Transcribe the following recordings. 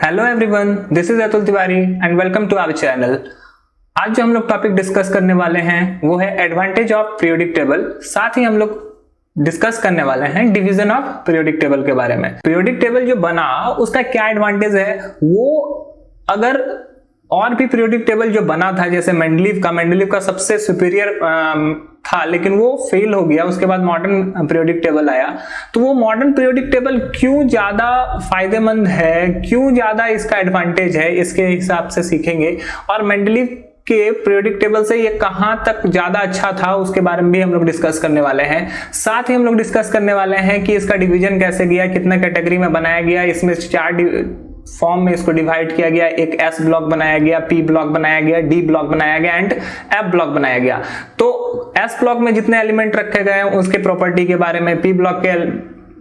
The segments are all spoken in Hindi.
Hello everyone, this is Atul Tiwari and welcome to our channel. आज जो हम लोग टॉपिक डिस्कस करने वाले हैं वो है एडवांटेज ऑफ पीरियोडिक टेबल। साथ ही हम लोग डिस्कस करने वाले हैं डिवीजन ऑफ पीरियोडिक टेबल के बारे में। पीरियोडिक टेबल जो बना उसका क्या एडवांटेज है, वो अगर और भी पीरियोडिक टेबल जो बना था जैसे मेंडलीव का सबसे सुपीरियर था, लेकिन वो फेल हो गया। उसके बाद मॉडर्न पीरियोडिक टेबल आया। तो वो मॉडर्न पीरियोडिक टेबल क्यों ज्यादा फायदेमंद है, क्यों ज्यादा इसका एडवांटेज है, इसके हिसाब से सीखेंगे। और मेंडलीव के पीरियोडिक टेबल से ये कहां तक ज्यादा अच्छा था उसके बारे में भी हम लोग डिस्कस करने वाले हैं। साथ ही हम लोग डिस्कस करने वाले हैं कि इसका डिवीजन कैसे गया, कितना कैटेगरी में बनाया गया, इसमें 4 फॉर्म में इसको डिवाइड किया गया। एक एस ब्लॉक बनाया गया, पी ब्लॉक बनाया गया, डी ब्लॉक बनाया गया एंड एफ ब्लॉक बनाया गया। तो एस ब्लॉक में जितने एलिमेंट रखे गए हैं उसके प्रॉपर्टी के बारे में, पी ब्लॉक के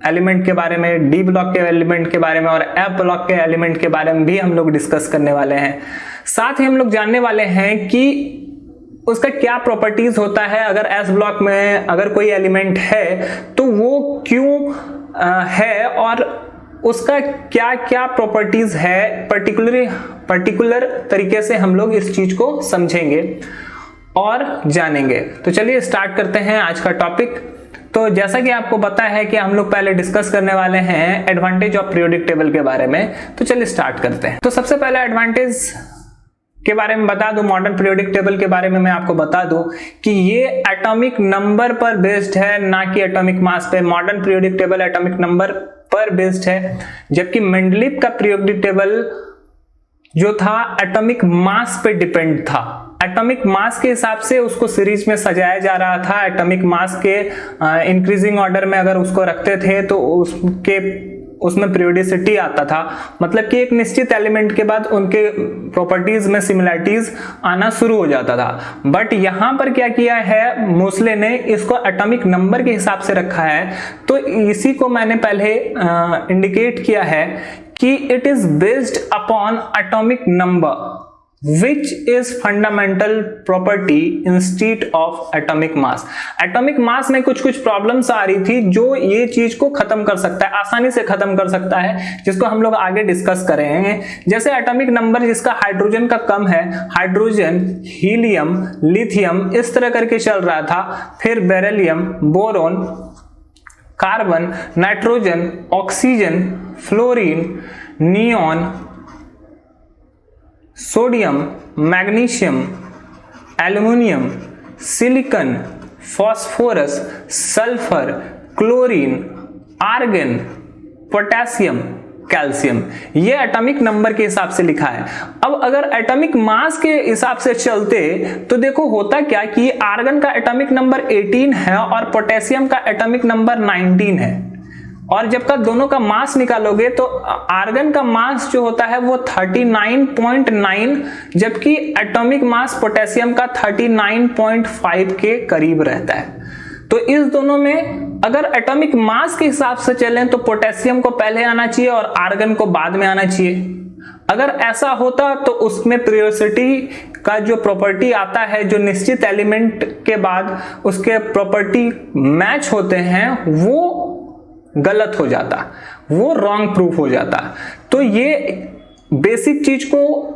एलिमेंट के बारे में, डी ब्लॉक के एलिमेंट के बारे में और एफ ब्लॉक के एलिमेंट के बारे में भी हम लोग डिस्कस करने वाले हैं। साथ ही हम लोग जानने वाले हैं कि उसका क्या प्रॉपर्टीज होता है। अगर एस ब्लॉक में अगर कोई एलिमेंट है तो वो क्यों है और उसका क्या क्या प्रॉपर्टीज है, पर्टिकुलर तरीके से हम लोग इस चीज को समझेंगे और जानेंगे। तो चलिए स्टार्ट करते हैं आज का टॉपिक। तो जैसा कि आपको पता है कि हम लोग पहले डिस्कस करने वाले हैं एडवांटेज ऑफ पीरियोडिक टेबल के बारे में। तो चलिए स्टार्ट करते हैं। तो सबसे पहले एडवांटेज के बारे में बता दूं, मॉडर्न पीरियोडिक टेबल के बारे में मैं आपको बता दूं कि ये एटॉमिक नंबर पर बेस्ड है, ना कि एटॉमिक मास पे। Modern periodic table atomic number पर बेस्ड है, जबकि मेंडलीव का पीरियोडिक टेबल जो था एटॉमिक मास पे डिपेंड था। एटॉमिक मास के हिसाब से उसको सीरीज में सजाया जा रहा था। एटॉमिक मास के इंक्रीजिंग ऑर्डर में अगर उसको रखते थे तो उसमें पीरियोडिसिटी आता था, मतलब कि एक निश्चित एलिमेंट के बाद उनके प्रॉपर्टीज में सिमिलरिटीज आना शुरू हो जाता था। बट यहां पर क्या किया है, मोस्ले ने इसको एटॉमिक नंबर के हिसाब से रखा है। तो इसी को मैंने पहले इंडिकेट किया है कि it is based upon atomic number which is fundamental property instead of atomic mass। Atomic mass में कुछ प्रॉब्लम्स आ रही थी जो ये चीज को खत्म कर सकता है, आसानी से खत्म कर सकता है, जिसको हम लोग आगे डिस्कस करेंगे। जैसे एटॉमिक नंबर जिसका हाइड्रोजन का कम है, हाइड्रोजन, हीलियम, लिथियम, इस तरह करके चल रहा था। फिर beryllium, boron, carbon, nitrogen, oxygen, fluorine, neon, sodium, magnesium, aluminium, silicon, phosphorus, sulphur, chlorine, argon, potassium, calcium, ये एटॉमिक नंबर के हिसाब से लिखा है। अब अगर एटॉमिक मास के हिसाब से चलते तो देखो होता क्या कि आर्गन का एटॉमिक नंबर 18 है और पोटेशियम का एटॉमिक नंबर 19 है। और जब का दोनों का मास निकालोगे तो आर्गन का मास जो होता है वो 39.9, जबकि एटॉमिक मास पोटेशियम का 39.5 के करीब रहता है। तो इस दोनों में अगर एटॉमिक मास के हिसाब से चलें तो पोटेशियम को पहले आना चाहिए और आर्गन को बाद में आना चाहिए। अगर ऐसा होता तो उसमें पीरियोडिसिटी का जो प्रॉपर्टी आता है, जो निश्चित एलिमेंट के बाद उसके प्रॉपर्टी मैच होते हैं, वो गलत हो जाता, वो रॉन्ग प्रूफ हो जाता। तो ये बेसिक चीज को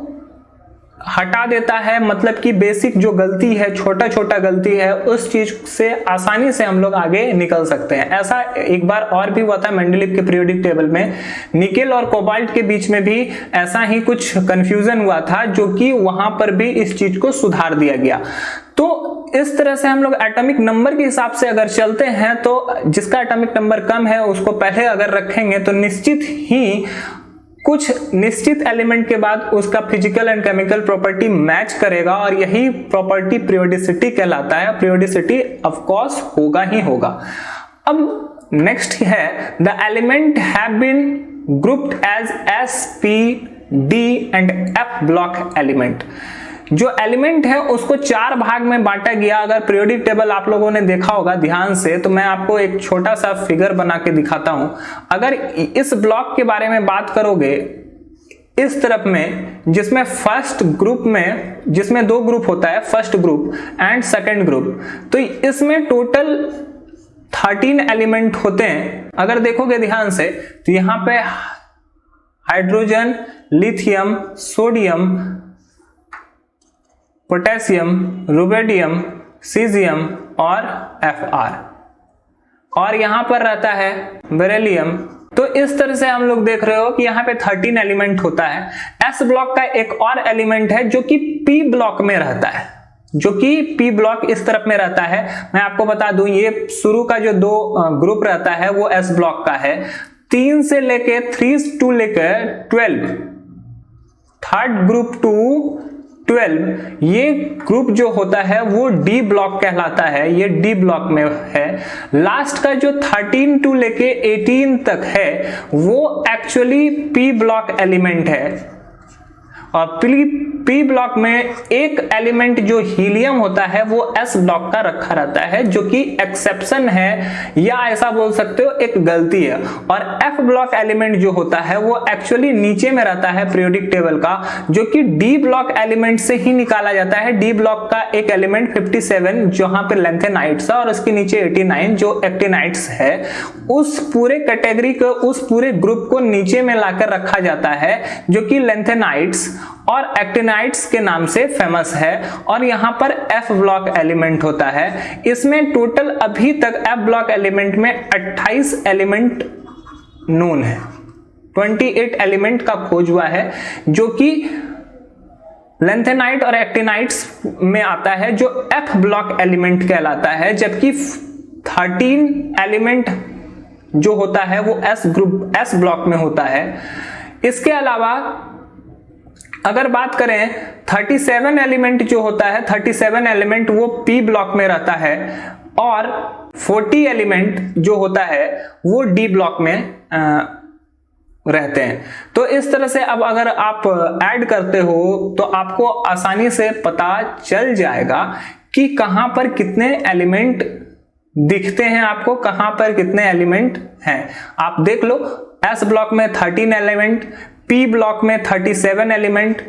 हटा देता है, मतलब कि बेसिक जो गलती है, छोटा गलती है, उस चीज से आसानी से हम लोग आगे निकल सकते हैं। ऐसा एक बार और भी हुआ था मेंडलीव के पीरियोडिक टेबल में। निकेल और कोबाल्ट के बीच में भी ऐसा ही कुछ कंफ्यूजन हुआ था, जो कि वहां पर भी इस चीज को सुधार दिया गया। तो इस तरह से हम लोग एटॉमिक नंबर के हिसाब से अगर चलते हैं तो जिसका एटॉमिक नंबर कम है उसको पहले अगर रखेंगे तो निश्चित ही कुछ निश्चित एलिमेंट के बाद उसका physical and chemical property match करेगा और यही प्रॉपर्टी पीरियोडिसिटी कहलाता है। पीरियोडिसिटी ऑफ कोर्स होगा ही होगा। अब नेक्स्ट है the element have been grouped as S, P, D and F block element. जो एलिमेंट है उसको 4 भाग में बांटा गया। अगर पीरियोडिक टेबल आप लोगों ने देखा होगा ध्यान से तो मैं आपको एक छोटा सा फिगर बना के दिखाता हूं। अगर इस ब्लॉक के बारे में बात करोगे इस तरफ में, जिसमें फर्स्ट ग्रुप में, जिसमें 2 ग्रुप होता है, first group and second group, तो इसमें टोटल 13 एलिमेंट होते हैं। अगर देखोगे ध्यान से तो यहां पे hydrogen, lithium, sodium, potassium, rubidium, caesium और Fr, और यहां पर रहता है बेरिलियम। तो इस तरह से हम लोग देख रहे हो कि यहाँ पे 13 एलिमेंट होता है। एस ब्लॉक का एक और एलिमेंट है जो कि पी ब्लॉक में रहता है, जो कि पी ब्लॉक इस तरफ में रहता है। मैं आपको बता दूं, ये शुरू का जो 2 ग्रुप रहता है वो एस ब्लॉक का है। 3 से लेके 3 टू लेकर 12, थर्ड ग्रुप टू 12, ये ग्रुप जो होता है वो डी ब्लॉक कहलाता है, ये डी ब्लॉक में है। लास्ट का जो 13 टू लेके 18 तक है वो एक्चुअली पी ब्लॉक एलिमेंट है। और पी ब्लॉक में एक एलिमेंट जो हीलियम होता है वो एस ब्लॉक का रखा रहता है, जो कि एक्सेप्शन है या ऐसा बोल सकते हो एक गलती है। और एफ ब्लॉक एलिमेंट जो होता है वो एक्चुअली नीचे में रहता है पीरियोडिक टेबल का, जो कि डी ब्लॉक एलिमेंट से ही निकाला जाता है। डी ब्लॉक का एक एलिमेंट 57 जहां पे लेंथेनाइट्स है और उसके नीचे 89 जो एक्टिनाइट्स है। उस पूरे कैटेगरी को, उस पूरे ग्रुप को नीचे में लाकर रखा जाता है, जो कि लेंथेनाइट्स और एक्टिनाइट्स के नाम से फेमस है। और यहां पर एफ ब्लॉक एलिमेंट होता है। इसमें टोटल अभी तक एफ ब्लॉक एलिमेंट में 28 एलिमेंट नोन है, 28 एलिमेंट का खोज हुआ है, जो कि लेंथेनाइट और एक्टिनाइट्स में आता है, जो एफ ब्लॉक एलिमेंट कहलाता है। जबकि 13 एलिमेंट जो होता है वो एस ग्रुप, एस ब्लॉक में होता है। इसके अलावा अगर बात करें 37 एलिमेंट जो होता है, 37 एलिमेंट वो पी ब्लॉक में रहता है। और 40 एलिमेंट जो होता है वो डी ब्लॉक में रहते हैं। तो इस तरह से अब अगर आप ऐड करते हो तो आपको आसानी से पता चल जाएगा कि कहां पर कितने एलिमेंट दिखते हैं, आपको कहां पर कितने एलिमेंट हैं। आप देख लो, एस ब्लॉक में 13 एलिमेंट, पी ब्लॉक में 37 एलिमेंट,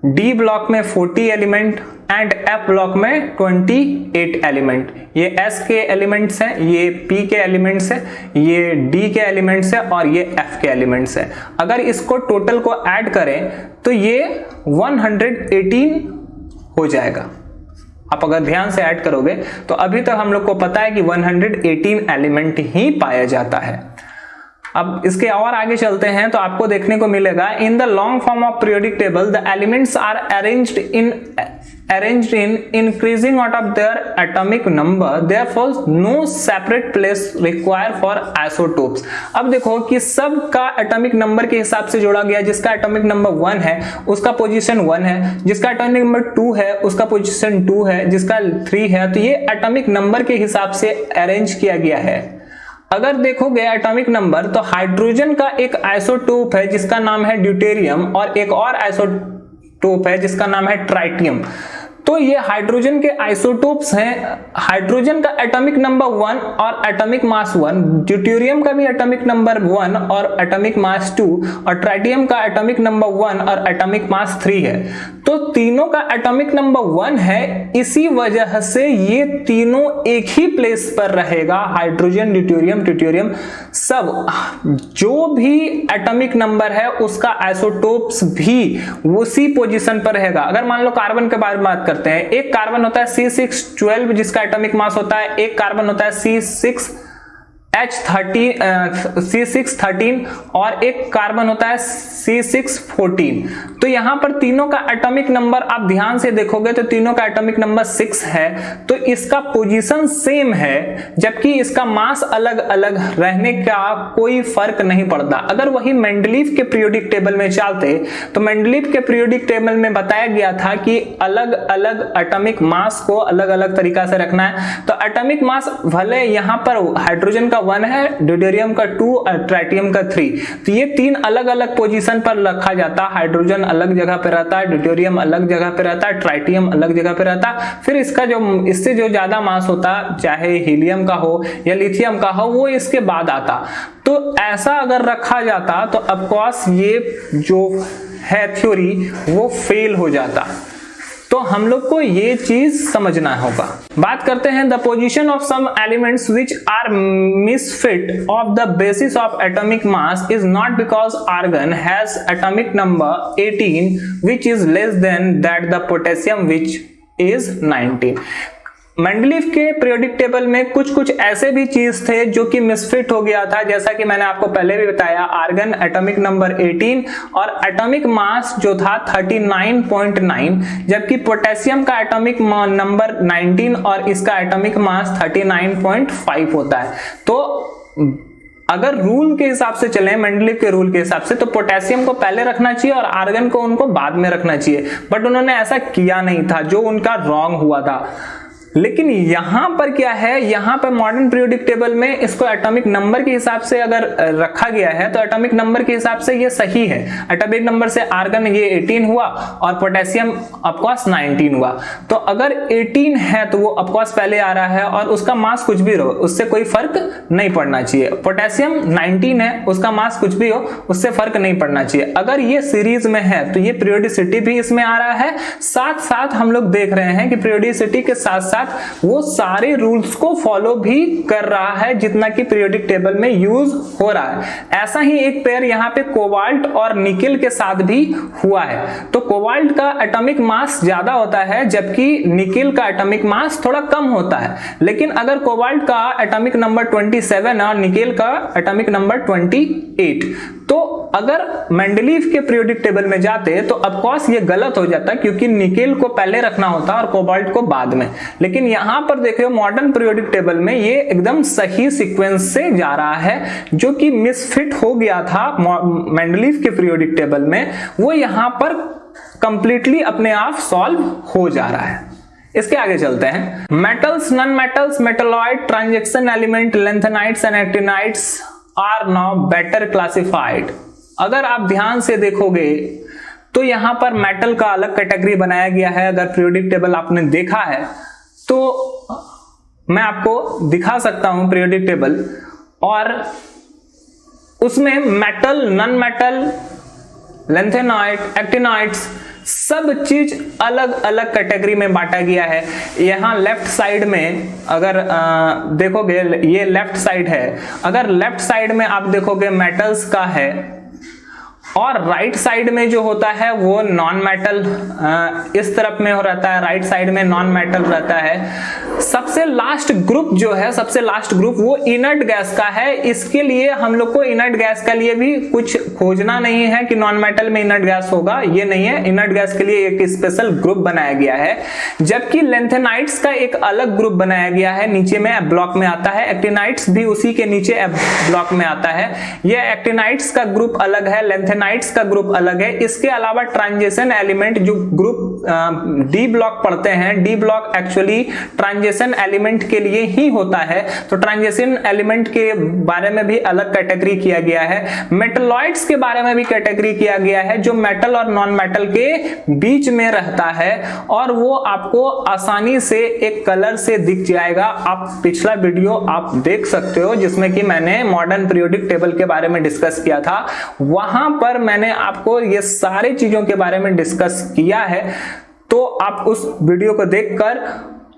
डी ब्लॉक में 40 एलिमेंट एंड एफ ब्लॉक में 28 एलिमेंट। ये एस के एलिमेंट्स हैं, ये पी के एलिमेंट्स हैं, ये डी के एलिमेंट्स हैं और ये एफ के एलिमेंट्स हैं। अगर इसको टोटल को ऐड करें तो ये 118 हो जाएगा। आप अगर ध्यान से ऐड करोगे तो अभी तक हम लोग को पता है कि 118 एलिमेंट ही पाया जाता है। अब इसके और आगे चलते हैं तो आपको देखने को मिलेगा, in the long form of periodic table the elements are arranged in increasing order of their atomic number, therefore no separate place required for isotopes. अब देखो कि सब का एटॉमिक नंबर के हिसाब से जोड़ा गया। जिसका एटॉमिक नंबर 1 है उसका पोजीशन 1 है, जिसका एटॉमिक नंबर 2 है उसका पोजीशन 2 है, जिसका 3 है। तो ये एटॉमिक नंबर के हिसाब से अरेंज किया गया है। अगर देखोगे एटॉमिक नंबर तो हाइड्रोजन का एक आइसोटोप है जिसका नाम है ड्यूटेरियम और एक और आइसोटोप है जिसका नाम है ट्राइटियम। तो ये हाइड्रोजन के आइसोटोप्स हैं। हाइड्रोजन का एटॉमिक नंबर 1 और एटॉमिक मास 1, ड्यूटेरियम का भी एटॉमिक नंबर 1 और एटॉमिक मास 2 और ट्राइटियम का एटॉमिक नंबर 1 और एटॉमिक मास 3 है। तो तीनों का एटॉमिक नंबर 1 है, इसी वजह से ये तीनों एक ही प्लेस पर रहेगा। हाइड्रोजन, ड्यूटेरियम, ट्रिटियम सब जो भी एटॉमिक नंबर है उसका आइसोटोप्स भी उसी पोजीशन पर रहेगा। अगर मान लो कार्बन के बारे में बात करते हैं, एक कार्बन होता है C612 जिसका एटॉमिक मास होता है, एक कार्बन होता है C613 और एक कार्बन होता है C614। तो यहां पर तीनों का एटॉमिक नंबर आप ध्यान से देखोगे तो तीनों का एटॉमिक नंबर 6 है। तो इसका पोजीशन सेम है, जबकि इसका मास अलग अलग रहने का कोई फर्क नहीं पड़ता। अगर वही मेंडलीफ के पीरियोडिक टेबल में चलते तो मेंडलीफ के पीरियोडिक टेबल में बताया गया था कि अलग अलग एटॉमिक मास को अलग अलग तरीका से रखना है। तो एटॉमिक मास भले यहां पर हाइड्रोजन का 1 है, ड्यूटेरियम का 2 और ट्राइटियम का 3, तो ये 3 अलग अलग पोजीशन पर रखा जाता है। हाइड्रोजन अलग जगह पे रहता है, ड्यूटेरियम अलग जगह पे रहता है, ट्राइटियम अलग जगह पे रहता है। फिर इसका जो इससे जो ज्यादा मास होता, चाहे हीलियम का हो या लिथियम का हो, वो इसके बाद आता। तो ऐसा अगर रखा जाता तो ऑफकोर्स ये जो है थ्योरी वो फेल हो जाता। तो हम लोग को ये चीज समझना होगा। बात करते हैं the position of some elements which are misfit of the basis of atomic mass is not because argon has atomic number 18 which is less than that the potassium which is 19। Mendeleev के पीरियोडिक टेबल में कुछ ऐसे भी चीज थे जो कि मिसफिट हो गया था, जैसा कि मैंने आपको पहले भी बताया, आर्गन एटॉमिक नंबर 18 और एटॉमिक मास जो था 39.9, जबकि पोटेशियम का एटॉमिक नंबर 19 और इसका एटॉमिक मास 39.5 होता है। तो अगर रूल के हिसाब से चलें, मेंडलीफ के रूल के हिसाब से, तो पोटेशियम को पहले रखना चाहिए और आर्गन को उनको बाद में रखना चाहिए, बट उन्होंने ऐसा किया नहीं था, जो उनका रॉन्ग हुआ था। लेकिन यहां पर क्या है, यहां पर मॉडर्न पीरियोडिक टेबल में इसको एटॉमिक नंबर के हिसाब से अगर रखा गया है तो एटॉमिक नंबर के हिसाब से ये सही है। एटॉमिक नंबर से आर्गन ये 18 हुआ और पोटेशियम ऑफकोर्स 19 हुआ। तो अगर 18 है तो वो ऑफकोर्स पहले आ रहा है और उसका मास कुछ भी रहो, उससे कोई फर्क नहीं पड़ना चाहिए। पोटेशियम 19 है, उसका मास कुछ भी हो, उससे फर्क नहीं पड़ना चाहिए। अगर ये सीरीज में है तो ये पीरियोडिसिटी भी इसमें आ रहा है। साथ साथ हम लोग देख रहे हैं कि पीरियोडिसिटी के साथ साथ वो सारे रूल्स को फॉलो भी कर रहा है जितना कि पीरियोडिक टेबल में यूज हो रहा है। ऐसा ही एक पेयर यहाँ पे कोबाल्ट और निकेल के साथ भी हुआ है। तो कोबाल्ट का एटॉमिक मास ज्यादा होता है जबकि निकेल का एटॉमिक मास थोड़ा कम होता है। लेकिन अगर कोबाल्ट का एटॉमिक नंबर 27 और निकेल का एटॉमिक नंबर 28, तो अगर मेंडलीफ के पीरियोडिक टेबल में जाते तो ऑफकोर्स ये गलत हो जाता, क्योंकि निकेल को पहले रखना होता और कोबाल्ट को बाद में। लेकिन यहां पर देखिए मॉडर्न पीरियोडिक टेबल में ये एकदम सही सीक्वेंस से जा रहा है। जो कि मिसफिट हो गया था मेंडलीफ के पीरियोडिक टेबल में, वो यहां पर कंप्लीटली अपने आप सॉल्व हो जा रहा है। इसके आगे चलते हैं। Metals, non metals, metalloid, transaction element, lanthanides and actinides are now better classified. अगर आप ध्यान से देखोगे तो यहां पर मेटल का अलग कैटेगरी बनाया गया है। अगर पीरियोडिक टेबल आपने देखा है तो मैं आपको दिखा सकता हूं पीरियोडिक टेबल, और उसमें metal, non metal, lanthanide, actinides सब चीज अलग अलग कैटेगरी में बांटा गया है। यहां लेफ्ट साइड में अगर देखोगे, ये लेफ्ट साइड है, अगर लेफ्ट साइड में आप देखोगे मेटल्स का है और राइट साइड में जो होता है वो नॉन मेटल इस तरफ में हो रहता है, राइट साइड में नॉन मेटल रहता है। सबसे लास्ट ग्रुप जो है, सबसे लास्ट ग्रुप वो इनर्ट गैस का है। इसके लिए हम लोग को इनर्ट गैस का लिए भी कुछ खोजना नहीं है कि नॉन मेटल में इनर्ट गैस होगा, ये नहीं है। इनर्ट गैस के लिए एक स्पेशल ग्रुप बनाया गया है। जबकि लेंथेनाइट्स का एक अलग ग्रुप बनाया गया है, नीचे में एफ ब्लॉक में आता है। एक्टिनाइट्स भी उसी के नीचे एफ ब्लॉक में आता है। यह एक्टिनाइट्स का ग्रुप अलग है, लेंथेनाइट्स का ग्रुप अलग है। इसके अलावा ट्रांजिशन एलिमेंट जो ग्रुप डी ब्लॉक पढ़ते हैं, D block actually transition element के लिए ही होता है। तो ट्रांजिशन एलिमेंट के बारे में भी अलग कैटेगरी किया गया है। मेटलॉइड्स के बारे में भी कैटेगरी किया गया है, जो मेटल और नॉन मेटल के बीच में रहता है और वो आपको आसानी से एक कलर से दिख जाएगा। आप पिछला वीडियो आप देख सकते हो जिसमें कि मैंने मॉडर्न पीरियोडिक टेबल के बारे में डिस्कस किया था। वहां पर मैंने आपको ये सारे चीजों के बारे में डिस्कस किया है, तो आप उस वीडियो को देखकर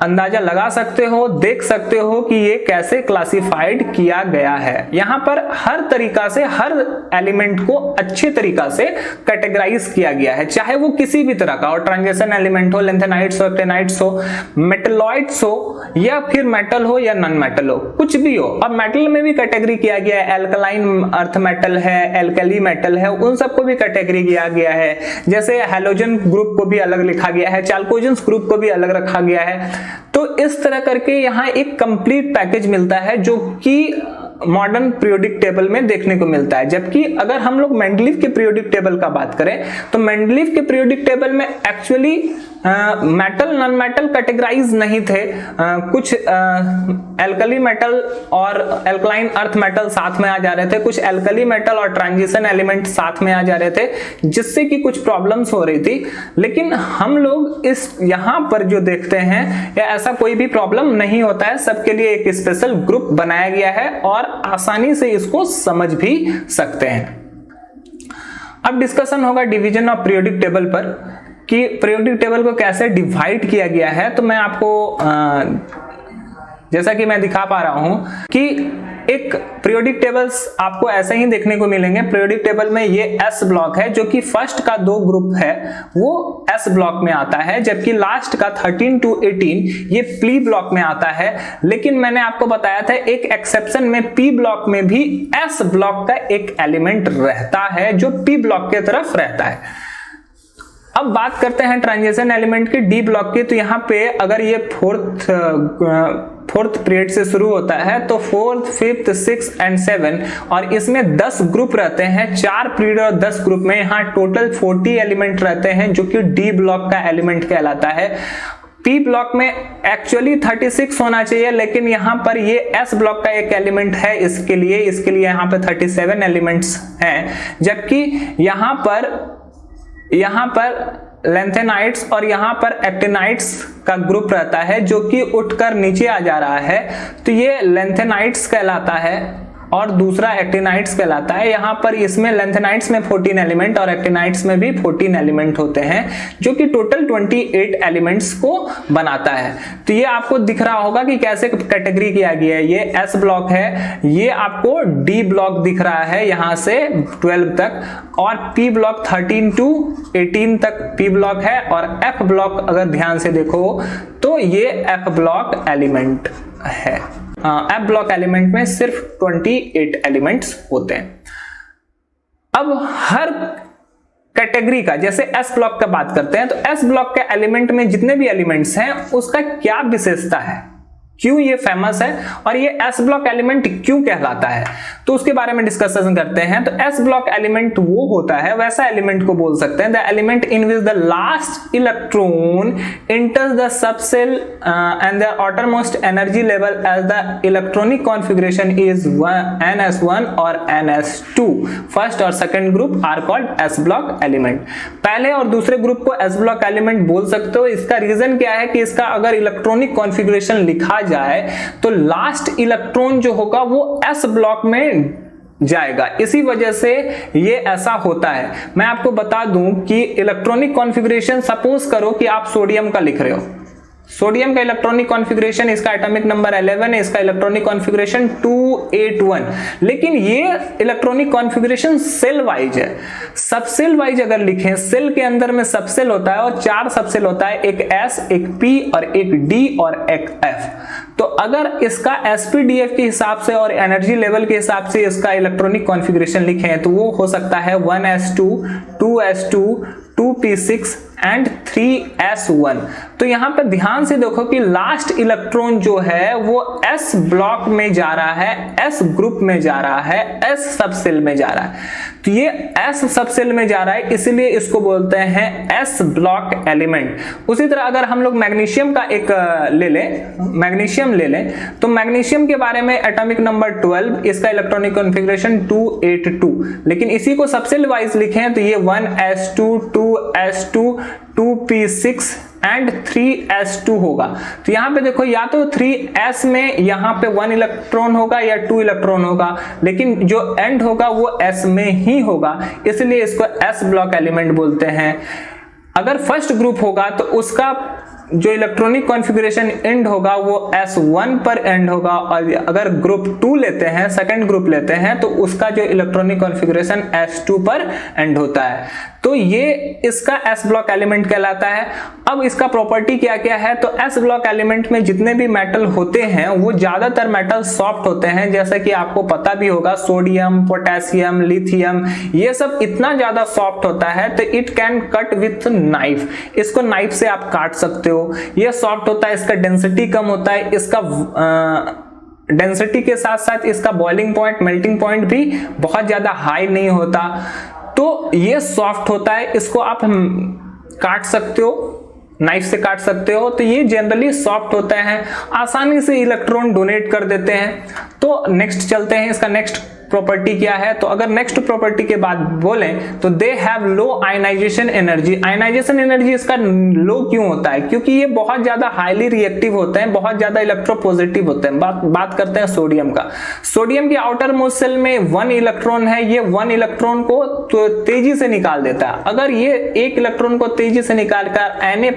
अंदाजा लगा सकते हो, देख सकते हो कि ये कैसे क्लासिफाइड किया गया है। यहां पर हर तरीका से हर एलिमेंट को अच्छे तरीका से कैटेगराइज किया गया है, चाहे वो किसी भी तरह का हो, ट्रांजिशन एलिमेंट हो, लेंथेनाइट्स हो, एक्टिनाइट्स हो, मेटलॉइड्स हो, या फिर मेटल हो या नॉन मेटल हो, कुछ भी हो। अब मेटल में भी कैटेगरी किया गया है, एल्कलाइन अर्थ मेटल है, एल्कली मेटल है, उन सबको भी कैटेगरी किया गया है। जैसे हैलोजन ग्रुप को भी अलग लिखा गया है, चाल्कोजेंस ग्रुप को भी अलग रखा गया है। तो इस तरह करके यहां एक कंप्लीट पैकेज मिलता है जो कि मॉडर्न पीरियोडिक टेबल में देखने को मिलता है। जबकि अगर हम लोग मेंडलीफ के पीरियोडिक टेबल का बात करें तो मेंडलीफ के पीरियोडिक टेबल में actually metal non metal categorize नहीं थे। कुछ एल्कली मेटल और एल्कलाइन अर्थ मेटल साथ में आ जा रहे थे, कुछ एल्कली मेटल और ट्रांजिशन एलिमेंट साथ में आ जा रहे थे, जिससे कि कुछ प्रॉब्लम्स हो रही थी। लेकिन हम लोग इस यहां पर जो देखते हैं या ऐसा कोई भी प्रॉब्लम नहीं होता है, सबके लिए एक स्पेशल ग्रुप बनाया गया है और आसानी से इसको समझ भी सकते हैं। अब डिस्कशन होगा डिवीजन ऑफ पीरियोडिक टेबल पर। कि पीरियोडिक टेबल को कैसे डिवाइड किया गया है, तो मैं आपको जैसा कि मैं दिखा पा रहा हूं कि एक पीरियोडिक टेबल्स आपको ऐसे ही देखने को मिलेंगे। पीरियोडिक टेबल में ये एस ब्लॉक है, जो कि फर्स्ट का 2 ग्रुप है वो एस ब्लॉक में आता है, जबकि लास्ट का 13 to 18 ये पी ब्लॉक में आता है। लेकिन मैंने आपको बताया था एक एक्सेप्शन में पी ब्लॉक में भी एस ब्लॉक का एक एलिमेंट रहता है जो पी ब्लॉक के तरफ रहता है। अब बात करते हैं ट्रांजिशन एलिमेंट की डी ब्लॉक की। तो यहाँ पे अगर ये फोर्थ पीरियड से शुरू होता है तो 4th, 5th, 6th एंड 7 और इसमें 10 ग्रुप रहते हैं, 4 पीरियड और 10 ग्रुप में यहाँ टोटल 40 एलिमेंट रहते हैं, जो कि डी ब्लॉक का एलिमेंट कहलाता है। पी ब्लॉक में एक्चुअली 36 होना चाहिए, लेकिन यहाँ पर ये एस ब्लॉक का एक एलिमेंट है, इसके लिए यहाँ पे 37 एलिमेंट्स हैं, जबकि यहाँ पर लेंथेनाइट्स और यहाँ पर एक्टिनाइट्स का ग्रुप रहता है, जो कि उठकर नीचे आ जा रहा है। तो ये लेंथेनाइट्स कहलाता है और दूसरा एक्टिनाइट्स कहलाता है। यहाँ पर इसमें लेंथेनाइट्स में 14 एलिमेंट और एक्टिनाइट्स में भी 14 एलिमेंट होते हैं, जो कि टोटल 28 एलिमेंट्स को बनाता है। तो ये आपको दिख रहा होगा कि कैसे कैटेगरी किया गया है। ये एस ब्लॉक है, ये आपको डी ब्लॉक दिख रहा है यहाँ से 12 तक, और पी ब्लॉक 13 to 18 तक पी ब्लॉक है, और एफ ब्लॉक अगर ध्यान से देखो तो ये एफ ब्लॉक एलिमेंट है। एफ ब्लॉक एलिमेंट में सिर्फ 28 एलिमेंट्स होते हैं। अब हर कैटेगरी का, जैसे एस ब्लॉक का बात करते हैं, तो एस ब्लॉक के एलिमेंट में जितने भी एलिमेंट्स हैं उसका क्या विशेषता है, क्यों ये फेमस है और ये एस ब्लॉक एलिमेंट क्यों कहलाता है, तो उसके बारे में डिस्कशन करते हैं। तो एस ब्लॉक एलिमेंट वो होता है, वैसा एलिमेंट को बोल सकते हैं, the element in which the last electron enters the subcell and the outermost energy level as the electronic configuration is ns1 or ns2. First और second group are called s block element. पहले और दूसरे ग्रुप को एस ब्लॉक एलिमेंट बोल सकते हो। इसका रीजन क्या है कि इसका अगर इलेक्ट्रॉनिक कॉन्फ़िगरेशन लिखा जाए तो लास्ट इलेक्ट्रॉन जो होगा वो एस ब्लॉक में जाएगा, इसी वजह से ये ऐसा होता है। मैं आपको बता दूं कि इलेक्ट्रॉनिक कॉन्फ़िगरेशन, सपोज करो कि आप सोडियम का लिख रहे हो, सोडियम का इलेक्ट्रॉनिक कॉन्फ़िगरेशन, इसका एटॉमिक नंबर 11 है, इसका इलेक्ट्रॉनिक कॉन्फ़िगरेशन 281, लेकिन ये इलेक्ट्रॉनिक कॉन्फ़िगरेशन सेल वाइज है। सब सेल वाइज अगर लिखें, सेल के अंदर में सब सेल होता है और 4 सब सेल होता है, एक एस, एक पी और एक डी और एक एफ। तो अगर इसका एसपीडीएफ के हिसाब से और एनर्जी लेवल के हिसाब से इसका इलेक्ट्रॉनिक कॉन्फ़िगरेशन लिखें तो वो हो सकता है 1s2, 2s2, 2p6 and 3s1। तो यहां पर ध्यान से देखो कि लास्ट इलेक्ट्रॉन जो है वो एस ब्लॉक में जा रहा है, एस ग्रुप में जा रहा है, एस सब सेल में जा रहा है। तो ये एस सब सेल में जा रहा है, इसलिए इसको बोलते हैं एस ब्लॉक एलिमेंट। उसी तरह अगर हम लोग मैग्नीशियम का एक मैग्नीशियम ले लें तो मैग्नीशियम के बारे में एटॉमिक नंबर 12, इसका इलेक्ट्रॉनिक कॉन्फ़िगरेशन 282, लेकिन इसी को सबसेल वाइज लिखें तो ये 1s2, 2s2, 2p6 and 3s2 होगा। तो यहां पे देखो, या तो 3s में यहां पे 1 इलेक्ट्रॉन होगा या 2 इलेक्ट्रॉन होगा, लेकिन जो एंड होगा वो s में ही होगा, इसलिए इसको s ब्लॉक एलिमेंट बोलते हैं। अगर फर्स्ट ग्रुप होगा तो उसका जो इलेक्ट्रॉनिक कॉन्फ़िगरेशन एंड होगा वो S1 पर एंड होगा, और अगर ग्रुप 2 लेते हैं, सेकंड ग्रुप लेते हैं, तो उसका जो इलेक्ट्रॉनिक कॉन्फ़िगरेशन S2 पर एंड होता है। तो ये इसका S ब्लॉक एलिमेंट कहलाता है। अब इसका प्रॉपर्टी क्या क्या है, तो S ब्लॉक एलिमेंट में जितने भी मेटल होते हैं वो ज्यादातर मेटल सॉफ्ट होते हैं, जैसा कि आपको पता भी होगा सोडियम, पोटेशियम, लिथियम, ये सब इतना ज्यादा सॉफ्ट होता है तो it can cut with knife, इसको नाइफ से आप काट सकते हो। ये सॉफ्ट होता है, इसका डेंसिटी कम होता है, इसका डेंसिटी के साथ साथ इसका बॉइलिंग पॉइंट, मेल्टिंग पॉइंट भी बहुत ज्यादा हाई नहीं होता, तो ये सॉफ्ट होता है, इसको आप काट सकते हो, नाइफ से काट सकते हो। तो ये जनरली सॉफ्ट होते हैं, आसानी से इलेक्ट्रॉन डोनेट कर देते हैं। तो नेक्स्ट चलते हैं, इसका नेक्स्ट प्रॉपर्टी क्या है, तो अगर नेक्स्ट प्रॉपर्टी के बाद बोलें तो they have low ionization energy. Ionization energy इसका लो क्यों होता है, क्योंकि ये बहुत ज्यादा हाईली रिएक्टिव होते हैं, बहुत ज्यादा इलेक्ट्रोपॉजिटिव होते हैं। बात करते हैं सोडियम का। सोडियम के आउटर मोस्ट शेल में 1 इलेक्ट्रॉन है, ये 1 इलेक्ट्रॉन को तो तेजी से निकाल देता है। अगर ये 1 इलेक्ट्रॉन को तेजी से निकालकर Na+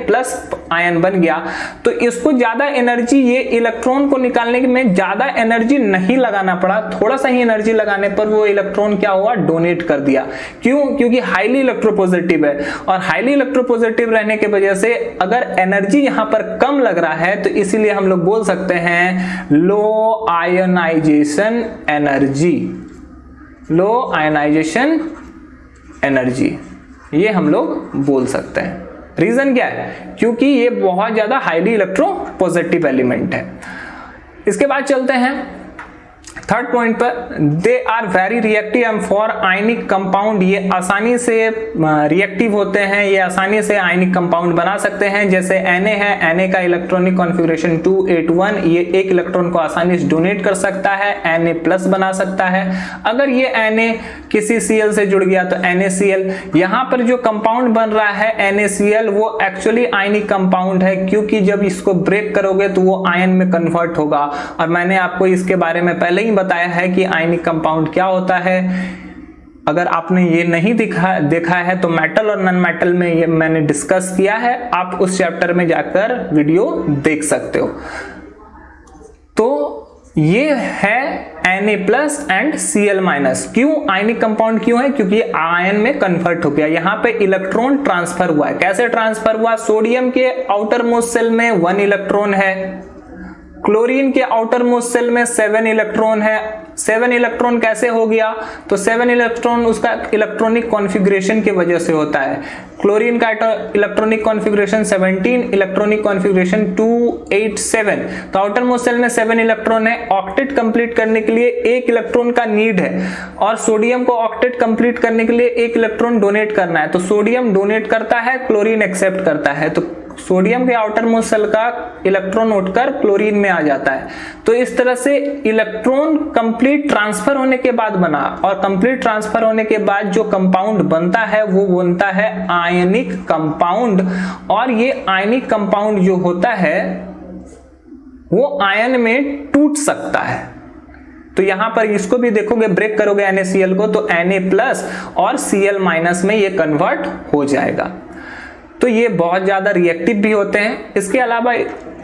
आयन बन गया तो इसको ज्यादा एनर्जी, ये इलेक्ट्रॉन को निकालने में ज्यादा एनर्जी नहीं लगाना पड़ा, थोड़ा सा ही एनर्जी लगाने पर वो इलेक्ट्रॉन क्या हुआ, डोनेट कर दिया। क्यों? क्योंकि हाईली इलेक्ट्रोपॉजिटिव है, और हाईली इलेक्ट्रोपॉजिटिव रहने की वजह से अगर एनर्जी यहां पर कम लग रहा है तो इसीलिए हम लोग बोल सकते हैं लो आयनाइजेशन एनर्जी। लो आयनाइजेशन एनर्जी ये हम लोग बोल सकते हैं। रीजन क्या है? क्योंकि ये बहुत ज्यादा हाईली इलेक्ट्रोपॉजिटिव एलिमेंट है। इसके बाद चलते हैं थर्ड पॉइंट पर। They are very reactive and for ionic compound, ये आसानी से रिएक्टिव होते हैं, ये आसानी से आयनिक कंपाउंड बना सकते हैं। जैसे Na है, Na का इलेक्ट्रॉनिक कॉन्फ़िगरेशन 281, ये 1 इलेक्ट्रॉन को आसानी से डोनेट कर सकता है, Na+ बना सकता है। अगर ये Na किसी Cl से जुड़ गया तो NaCl, यहाँ पर जो कंपाउंड बन रहा है NaCl वो एक्चुअली आयनिक कंपाउंड है, क्योंकि जब इसको ब्रेक करोगे तो वो आयन में कन्वर्ट होगा। और मैंने आपको इसके बारे में पहले ही बताया है कि आयनिक कंपाउंड क्या होता है। अगर आपने ये नहीं देखा है तो मेटल और नॉन मेटल में ये मैंने डिस्कस किया है, आप उस चैप्टर में जाकर वीडियो देख सकते हो। तो ये है Na+ एंड Cl-। क्यों आयनिक कंपाउंड क्यों है? क्योंकि आयन में कन्वर्ट हो गया, यहाँ पे इलेक्ट्रॉन ट्रांसफर हुआ है। कैसे ट्रांसफर हुआ? सोडियम के आउटर मोस्ट शेल में 1 इलेक्ट्रॉन है, क्लोरीन के आउटर मोस्ट शेल में 7 इलेक्ट्रॉन है। 7 इलेक्ट्रॉन कैसे हो गया? तो 7 इलेक्ट्रॉन उसका इलेक्ट्रॉनिक कॉन्फ़िगरेशन की वजह से होता है। क्लोरीन का इलेक्ट्रॉनिक कॉन्फ़िगरेशन 17, इलेक्ट्रॉनिक कॉन्फ़िगरेशन 287। तो आउटर मोस्ट शेल में 7 इलेक्ट्रॉन है। ऑक्टेट कंप्लीट करने के लिए 1 इलेक्ट्रॉन का नीड है, और सोडियम को ऑक्टेट कंप्लीट करने के लिए 1 इलेक्ट्रॉन डोनेट करना है। तो सोडियम डोनेट करता है, क्लोरीन एक्सेप्ट करता है, तो सोडियम के आउटर मोस्ट शेल का इलेक्ट्रॉन उठकर क्लोरीन में आ जाता है। तो इस तरह से इलेक्ट्रॉन कंप्लीट ट्रांसफर होने के बाद बना, और कंप्लीट ट्रांसफर होने के बाद जो कंपाउंड बनता है वो बनता है आयनिक कंपाउंड। और ये आयनिक कंपाउंड जो होता है वो आयन में टूट सकता है। तो यहां पर इसको भी देखोगे, ब्रेक करोगे NaCl को तो Na+ और Cl- में ये कन्वर्ट हो जाएगा। तो ये बहुत ज्यादा रिएक्टिव भी होते हैं। इसके अलावा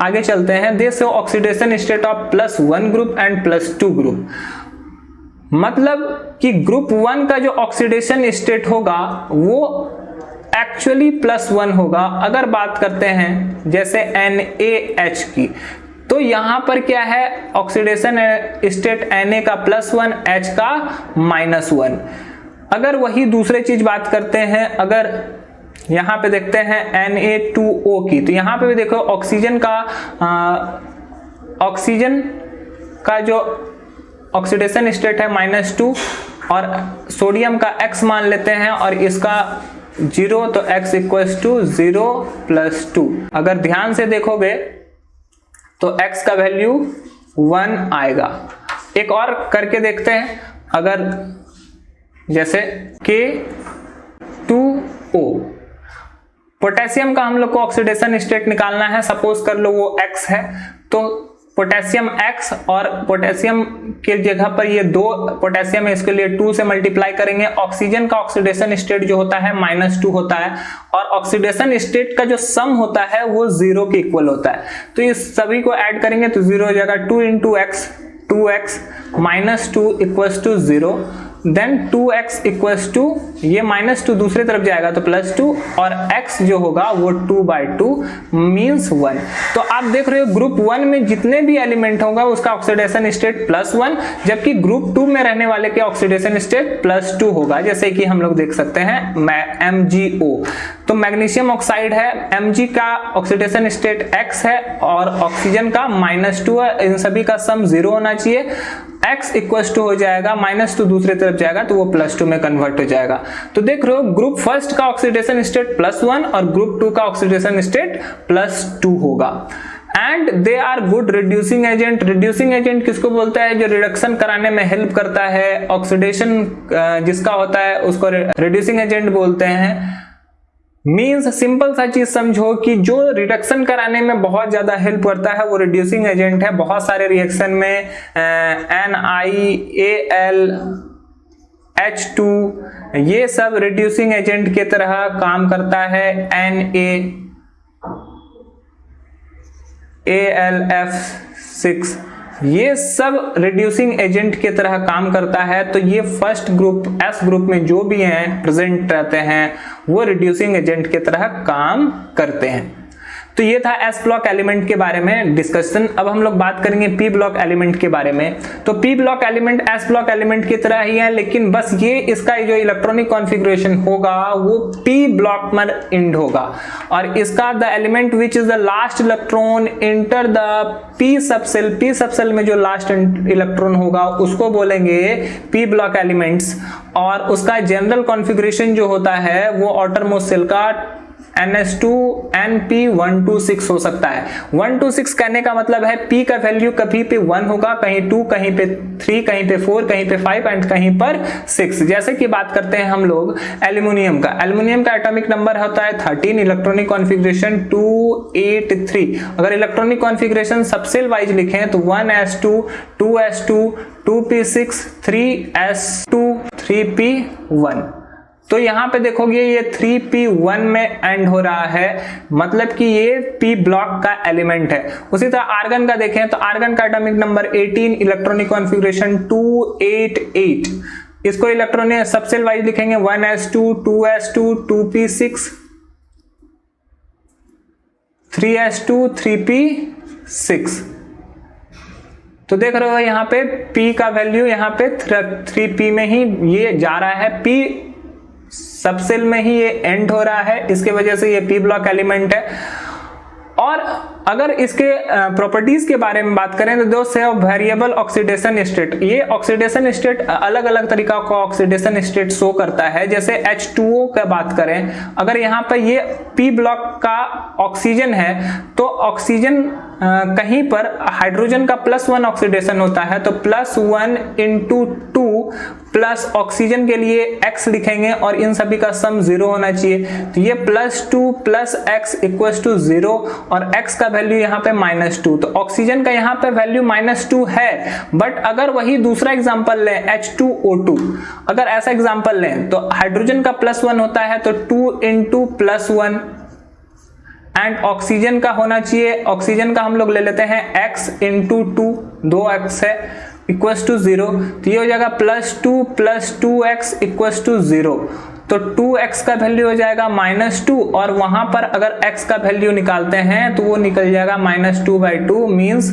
आगे चलते हैं। दे show oxidation state of +1 group and +2 group. मतलब कि ग्रुप 1 का जो ऑक्सीडेशन स्टेट होगा वो एक्चुअली +1 होगा। अगर बात करते हैं जैसे NaH की, तो यहां पर क्या है, ऑक्सीडेशन स्टेट Na का +1, H का -1। अगर वही दूसरे चीज बात करते हैं, अगर यहां पे देखते हैं Na2O की, तो यहां पे भी देखो ऑक्सीजन का जो ऑक्सीडेशन स्टेट है -2, और सोडियम का X मान लेते हैं और इसका 0, तो X = 0 + 2। अगर ध्यान से देखोगे तो X का वैल्यू 1 आएगा। एक और करके देखते हैं, अगर जैसे K2O, पोटेशियम का हम लोग को ऑक्सीडेशन स्टेट निकालना है। सपोज कर लो वो X है, तो पोटेशियम X, और पोटेशियम के जगह पर ये 2 पोटेशियम है, इसके लिए 2 से मल्टीप्लाई करेंगे। ऑक्सीजन का ऑक्सीडेशन स्टेट जो होता है -2 होता है, और ऑक्सीडेशन स्टेट का जो सम होता है वो 0 के इक्वल होता है। तो इस सभी को ऐड करेंगे तो 0 हो जाएगा। 2 × X, 2X -2 = 0। देन 2x = ये -2 दूसरी तरफ जाएगा तो +2, और x जो होगा वो 2/2 मीन्स 1। तो आप देख रहे हो ग्रुप 1 में जितने भी एलिमेंट होगा उसका ऑक्सीडेशन स्टेट +1, जबकि ग्रुप 2 में रहने वाले के ऑक्सीडेशन स्टेट +2 होगा। जैसे कि हम लोग देख सकते हैं MgO, तो मैग्नीशियम ऑक्साइड है, Mg का ऑक्सीडेशन स्टेट x है और ऑक्सीजन का -2 है। इन सभी का सम 0 होना चाहिए। x = हो जाएगा, -2 दूसरी तरफ जाएगा तो वो +2 में कन्वर्ट हो जाएगा। तो देख रहे हो ग्रुप फर्स्ट का ऑक्सीडेशन स्टेट +1 और ग्रुप 2 का ऑक्सीडेशन स्टेट +2 होगा। And they are good reducing agent. Reducing agent किसको बोलता है? जो रिडक्शन कराने में हेल्प करता है। ऑक्सीडेशन जिसका होता है उसको रिड्यूसिंग एजेंट बोलते हैं। मीन्स सिंपल सा चीज समझो कि जो रिडक्शन कराने में बहुत ज्यादा हेल्प करता है वो रिड्यूसिंग एजेंट है। बहुत सारे रिएक्शन में NiAl H2 ये सब रिड्यूसिंग एजेंट के तरह काम करता है। NaAlF6 ये सब रिड्यूसिंग एजेंट की तरह काम करता है। तो ये फर्स्ट ग्रुप एस ग्रुप में जो भी हैं प्रेजेंट रहते हैं वो रिड्यूसिंग एजेंट की तरह काम करते हैं। तो ये था एस ब्लॉक एलिमेंट के बारे में डिस्कशन। अब हम लोग बात करेंगे पी ब्लॉक एलिमेंट के बारे में। तो P block element S block element की तरह ही है, लेकिन बस ये इसका जो इलेक्ट्रॉनिक कॉन्फ़िगरेशन होगा वो पी ब्लॉक में एंड होगा और इसका the element which is the last electron enter the P subshell. P subshell में जो लास्ट इलेक्ट्रॉन होगा उसको बोलेंगे पी ब्लॉक एलिमेंट्स। और उसका जनरल कॉन्फ़िगरेशन जो होता है वो outermost शेल का NS2NP126 हो सकता है। 126 कहने का मतलब है P का वैल्यू कहीं पे 1 होगा, कहीं 2, कहीं पे 3, कहीं पे 4, कहीं पे 5 एंड कहीं पर 6। जैसे कि बात करते हैं हम लोग एल्यूमिनियम का। एल्यूमिनियम का एटॉमिक नंबर होता है 13, इलेक्ट्रॉनिक कॉन्फ़िगरेशन 283। अगर इलेक्ट्रॉनिक कॉन्फ़िगरेशन सबसेल वाइज लिखें तो 1s2, 2s2, 2p6, 3s2, 3p1। तो यहां पे देखोगे ये 3p1 में एंड हो रहा है, मतलब कि ये p ब्लॉक का एलिमेंट है। उसी तरह आर्गन का देखें तो आर्गन का एटॉमिक नंबर 18, इलेक्ट्रॉनिक कॉन्फ़िगरेशन 288। इसको इलेक्ट्रॉनिक सबसेल वाइज लिखेंगे 1s2, 2s2, 2p6, 3s2, 3p6। तो देख रहे हो यहाँ पे p का वैल्यू यहाँ पे 3p में ही ये जा रहा है, p सबसेल में ही ये एंड हो रहा है, इसके वजह से ये पी ब्लॉक एलिमेंट है। और अगर इसके प्रॉपर्टीज के बारे में बात करें तो दो से वेरिएबल ऑक्सीडेशन स्टेट। ये ऑक्सीडेशन स्टेट अलग अलग तरीका का ऑक्सीडेशन स्टेट शो करता है। जैसे H2O का बात करें, अगर यहाँ पर ये पी ब्लॉक का ऑक्सीजन है तो ऑक्सीजन कहीं पर हाइड्रोजन का +1 ऑक्सीडेशन होता है, तो +1 × 2 प्लस ऑक्सीजन के लिए x लिखेंगे और इन सभी का सम 0 होना चाहिए। तो ये +2 + x = 0 और x का वैल्यू यहाँ पे -2। तो ऑक्सीजन का यहाँ पे वैल्यू -2 है। बट अगर वही दूसरा एग्जांपल लें H2O2, अगर ऐसा एग्जांपल लें तो हाइड्रोजन का +1 होता है तो 2 × +1 एंड ऑक्सीजन का होना चाहिए, ऑक्सीजन का हम लोग ले लेते हैं x × 2, 2x है = 0। तो ये हो जाएगा +2 + 2x = 0। तो 2x का वैल्यू हो जाएगा -2 और वहां पर अगर x का वैल्यू निकालते हैं तो वो निकल जाएगा -2/2 मींस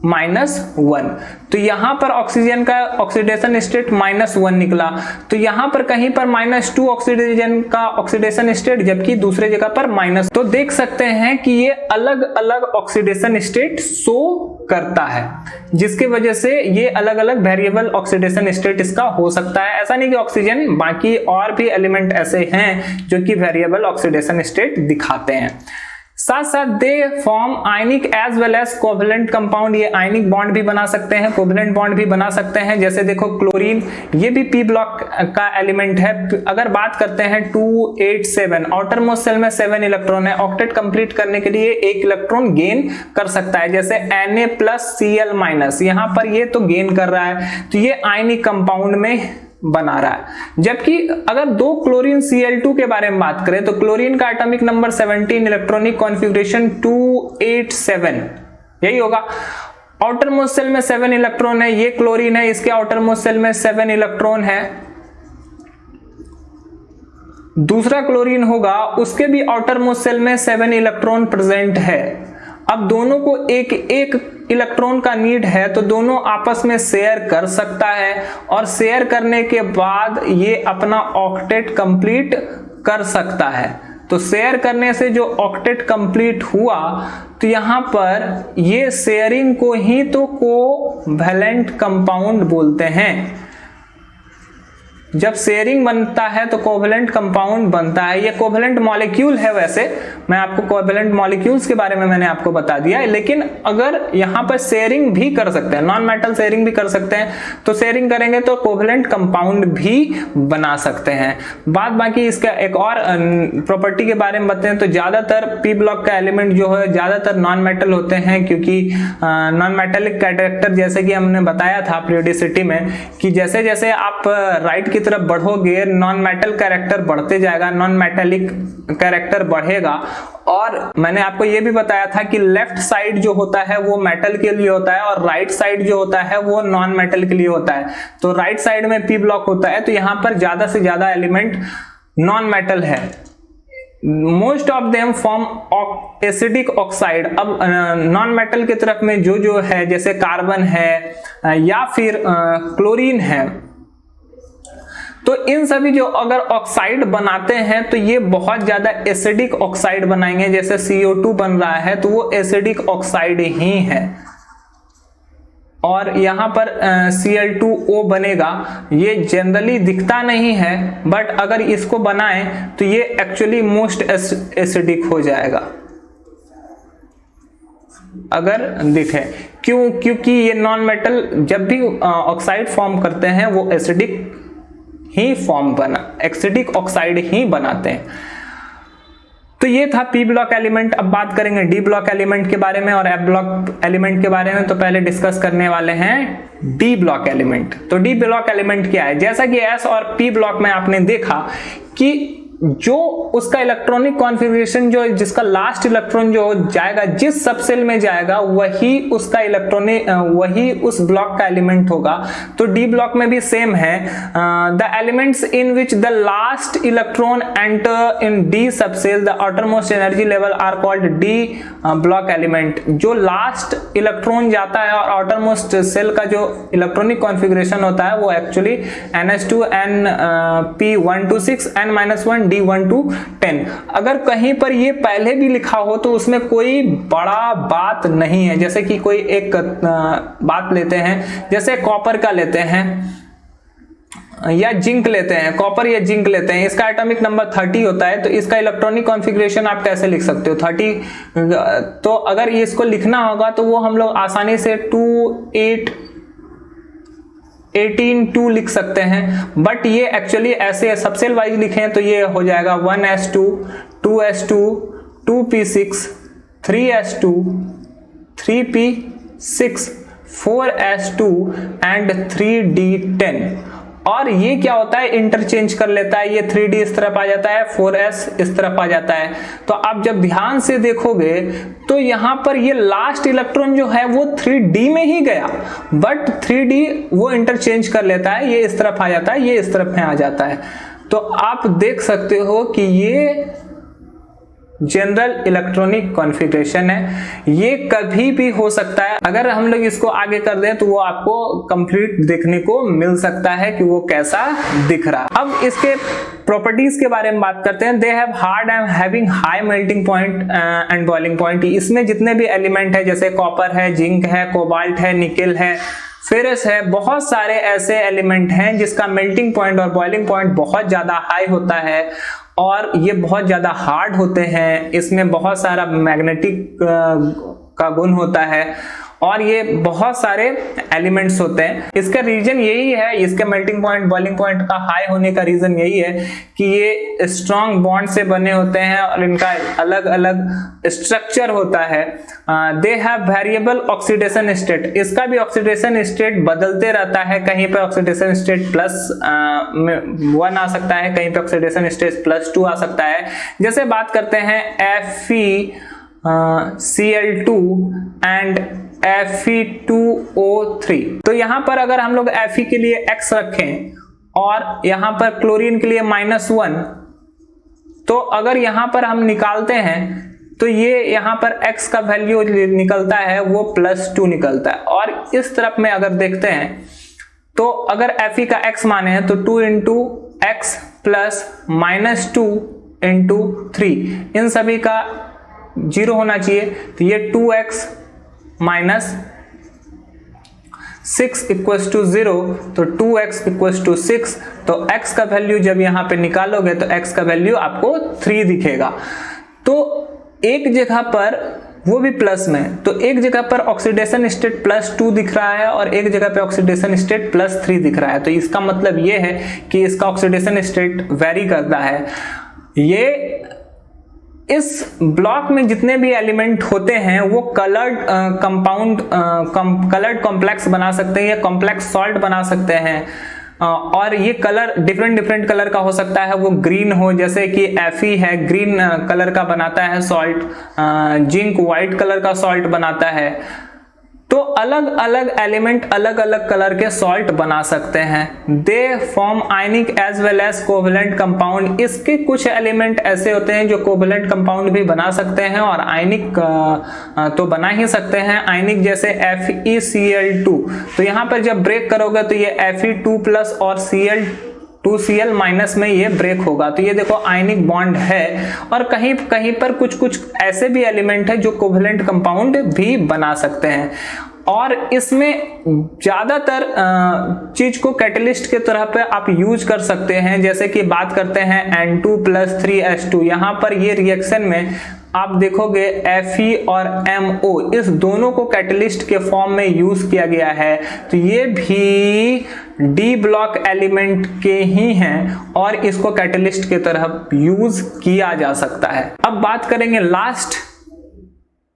-1। तो यहां पर ऑक्सीजन का ऑक्सीडेशन स्टेट -1 निकला। तो यहां पर कहीं पर -2 ऑक्सीजन का ऑक्सीडेशन स्टेट, जबकि दूसरे जगह पर -। तो देख सकते हैं कि ये अलग अलग ऑक्सीडेशन स्टेट शो करता है, जिसके वजह से ये अलग अलग वेरिएबल ऑक्सीडेशन स्टेट इसका हो सकता है। ऐसा नहीं कि ऑक्सीजन, बाकी और भी एलिमेंट ऐसे हैं जो कि वेरिएबल ऑक्सीडेशन स्टेट दिखाते हैं। साथ साथ they form ionic as well as covalent compound. ये आयनिक बॉन्ड भी बना सकते हैं, कोवेलेंट बॉन्ड भी बना सकते हैं। जैसे देखो क्लोरीन, ये भी पी ब्लॉक का एलिमेंट है। अगर बात करते हैं 287, आउटर मोस्ट शेल में 7 इलेक्ट्रॉन है, ऑक्टेट कंप्लीट करने के लिए 1 इलेक्ट्रॉन गेन कर सकता है। जैसे Na+Cl-, यहां पर ये तो गेन कर रहा है, तो ये आयनिक कंपाउंड में बना रहा है। जबकि अगर 2 क्लोरीन Cl2 के बारे में बात करें तो क्लोरीन का एटॉमिक नंबर 17, इलेक्ट्रॉनिक कॉन्फ़िगरेशन 287 यही होगा। आउटर मोस्ट शेल में 7 इलेक्ट्रॉन है, ये क्लोरीन है, इसके आउटर मोस्ट शेल में 7 इलेक्ट्रॉन है। दूसरा क्लोरीन होगा, उसके भी आउटर मोस्ट शेल में 7 इलेक्ट्रॉन प्रेजेंट है। अब दोनों को एक एक इलेक्ट्रॉन का नीड है तो दोनों आपस में शेयर कर सकता है और शेयर करने के बाद ये अपना ऑक्टेट कंप्लीट कर सकता है। तो शेयर करने से जो ऑक्टेट कंप्लीट हुआ तो यहां पर ये शेयरिंग को ही तो कोवैलेंट कंपाउंड बोलते हैं। जब शेयरिंग बनता है तो कोवेलेंट कंपाउंड बनता है। ये कोवेलेंट मॉलिक्यूल है, वैसे मैं आपको कोवेलेंट मॉलिक्यूल्स के बारे में मैंने आपको बता दिया है, लेकिन अगर यहाँ पर शेयरिंग भी कर सकते हैं, नॉन मेटल शेयरिंग भी कर सकते हैं, तो शेयरिंग करेंगे तो कोवेलेंट कंपाउंड भी बना सकते हैं। बाद बाकी इसका एक और प्रॉपर्टी के बारे में बताएं तो ज्यादातर पी ब्लॉक का एलिमेंट जो है ज्यादातर नॉन मेटल होते हैं, क्योंकि नॉन मेटेलिक कैरेक्टर जैसे कि हमने बताया था पीरियोडिसिटी में कि जैसे जैसे आप राइट की तरफ बढ़ोगे नॉन मेटल कैरेक्टर बढ़ते जाएगा, नॉन मेटेलिक कैरेक्टर बढ़ेगा। और मैंने आपको यह भी बताया था कि लेफ्ट साइड जो होता है वो मेटल के लिए होता है और राइट साइड जो होता है वो नॉन मेटल के लिए होता है। तो राइट साइड में पी ब्लॉक होता है, तो यहां पर ज्यादा से ज्यादा एलिमेंट नॉन मेटल है। Most of them form acidic oxide. अब नॉन मेटल की तरफ में जो है जैसे कार्बन है या फिर क्लोरीन है, तो इन सभी जो अगर ऑक्साइड बनाते हैं तो ये बहुत ज्यादा एसिडिक ऑक्साइड बनाएंगे। जैसे CO2 बन रहा है तो वो एसिडिक ऑक्साइड ही है। और यहां पर Cl2O बनेगा, ये जनरली दिखता नहीं है, बट अगर इसको बनाएं तो ये एक्चुअली मोस्ट एसिडिक हो जाएगा अगर दिखे। क्यों? क्योंकि ये नॉन मेटल जब भी ऑक्साइड फॉर्म करते हैं वो एसिडिक ही एसिडिक ऑक्साइड ही बनाते हैं। तो ये था पी ब्लॉक एलिमेंट। अब बात करेंगे डी ब्लॉक एलिमेंट के बारे में और एफ ब्लॉक एलिमेंट के बारे में। तो पहले डिस्कस करने वाले हैं डी ब्लॉक एलिमेंट। तो डी ब्लॉक एलिमेंट क्या है? जैसा कि एस और पी ब्लॉक में आपने देखा कि जो उसका इलेक्ट्रॉनिक कॉन्फ़िगरेशन जो जिसका लास्ट इलेक्ट्रॉन जो जाएगा जिस सबसेल में जाएगा वही उसका इलेक्ट्रॉनिक वही उस ब्लॉक का एलिमेंट होगा। तो डी ब्लॉक में भी सेम है। The elements in which the last electron enter in D subshell the outermost energy level are called D block element. जो लास्ट इलेक्ट्रॉन जाता है और आउटरमोस्ट सेल का जो इलेक्ट्रॉनिक कॉन्फ़िगरेशन होता है वो actually NH2 Np126 N-1 D1 10। अगर कहीं पर ये पहले भी लिखा हो तो उसमें कोई बड़ा बात नहीं है। जैसे कि कोई एक बात लेते हैं, जैसे कॉपर का लेते हैं या जिंक लेते हैं, कॉपर या जिंक लेते हैं, इसका एटॉमिक नंबर 30 होता है, तो इसका इलेक्ट्रॉनिक कॉन्फ़िगरेशन आप कैसे लिख सकते हो 30। तो अगर ये इसको लिखना होगा तो वो हम लोग आसानी से 18 लिख सकते हैं, बट ये एक्चुअली ऐसे सबसेल वाइज लिखें तो ये हो जाएगा 1s2 2s2 2p6 3s2 3p6 4s2 and 3d10। और ये क्या होता है, इंटरचेंज कर लेता है, ये 3d इस तरफ आ जाता है, 4s इस तरफ आ जाता है। तो आप जब ध्यान से देखोगे तो यहां पर ये लास्ट इलेक्ट्रॉन जो है वो 3d में ही गया, बट 3d वो इंटरचेंज कर लेता है, ये इस तरफ आ जाता है, ये इस तरफ में आ जाता है। तो आप देख सकते हो कि ये जनरल इलेक्ट्रॉनिक कॉन्फ़िगरेशन है, ये कभी भी हो सकता है। अगर हम लोग इसको आगे कर दें तो वो आपको कंप्लीट देखने को मिल सकता है कि वो कैसा दिख रहा है। अब इसके प्रॉपर्टीज के बारे में बात करते हैं। They have hard and having high melting point and boiling point. इसमें जितने भी एलिमेंट है जैसे कॉपर है, जिंक है, कोबाल्ट है, निकेल है, फेरस है, बहुत सारे ऐसे एलिमेंट हैं जिसका मेल्टिंग पॉइंट और बॉइलिंग पॉइंट बहुत ज्यादा हाई होता है और ये बहुत ज्यादा हार्ड होते हैं। इसमें बहुत सारा मैग्नेटिक का गुण होता है और ये बहुत सारे एलिमेंट्स होते हैं। इसका रीजन यही है, इसके मेल्टिंग पॉइंट बॉइलिंग पॉइंट का हाई होने का रीजन यही है कि ये स्ट्रॉन्ग बॉन्ड से बने होते हैं और इनका अलग अलग स्ट्रक्चर होता है। They have variable oxidation state. इसका भी ऑक्सीडेशन स्टेट बदलते रहता है, कहीं पे ऑक्सीडेशन स्टेट +1 आ सकता है, कहीं पे ऑक्सीडेशन स्टेट +2 आ सकता है। जैसे बात करते हैं FeCl2 एंड Fe2O3। तो यहां पर अगर हम लोग Fe के लिए X रखें और यहां पर क्लोरीन के लिए -1, तो अगर यहां पर हम निकालते हैं तो ये यहां पर X का वैल्यू निकलता है वो +2 निकलता है। और इस तरफ में अगर देखते हैं तो अगर Fe का X माने हैं तो 2 × X + -2 × 3, इन सभी का 0 होना चाहिए। तो ये 2x - 6 इक्वल्स टू 0 तो 2x इक्वल्स टू 6, तो x का वैल्यू जब यहाँ पे निकालोगे तो x का वैल्यू आपको 3 दिखेगा। तो एक जगह पर वो भी प्लस में, तो एक जगह पर ऑक्सीडेशन स्टेट +2 दिख रहा है और एक जगह पे ऑक्सीडेशन स्टेट +3 दिख रहा है। तो इसका मतलब ये है कि इसका ऑक्सीडेशन स्टेट वेरी करता है। ये इस ब्लॉक में जितने भी एलिमेंट होते हैं वो कलर्ड कंपाउंड कलर्ड कॉम्प्लेक्स बना सकते हैं या कॉम्प्लेक्स सॉल्ट बना सकते हैं। और ये कलर डिफरेंट कलर का हो सकता है, वो ग्रीन हो जैसे कि Fe है, ग्रीन कलर का बनाता है सॉल्ट, जिंक व्हाइट कलर का सॉल्ट बनाता है। तो अलग अलग एलिमेंट अलग अलग कलर के सॉल्ट बना सकते हैं। They form ionic as well as covalent compound. इसके कुछ एलिमेंट ऐसे होते हैं जो कोवेलेंट कंपाउंड भी बना सकते हैं और आयनिक तो बना ही सकते हैं। आयनिक जैसे FeCl2, तो यहाँ पर जब ब्रेक करोगे तो ये Fe2+ और Cl2Cl- में ये ब्रेक होगा। तो ये देखो आयनिक बॉन्ड है। और कहीं कहीं पर कुछ ऐसे भी एलिमेंट है जो कोवेलेंट कंपाउंड भी बना सकते हैं। और इसमें ज्यादातर चीज को कैटलिस्ट के तरह पे आप यूज कर सकते हैं। जैसे कि बात करते हैं N2+3H2, यहाँ पर ये रिएक्शन में आप देखोगे Fe और MO इस दोनों को कैटलिस्ट के फॉर्म में यूज किया गया है। तो ये भी डी ब्लॉक एलिमेंट के ही हैं और इसको कैटलिस्ट के तरह यूज किया जा सकता है। अब बात करेंगे last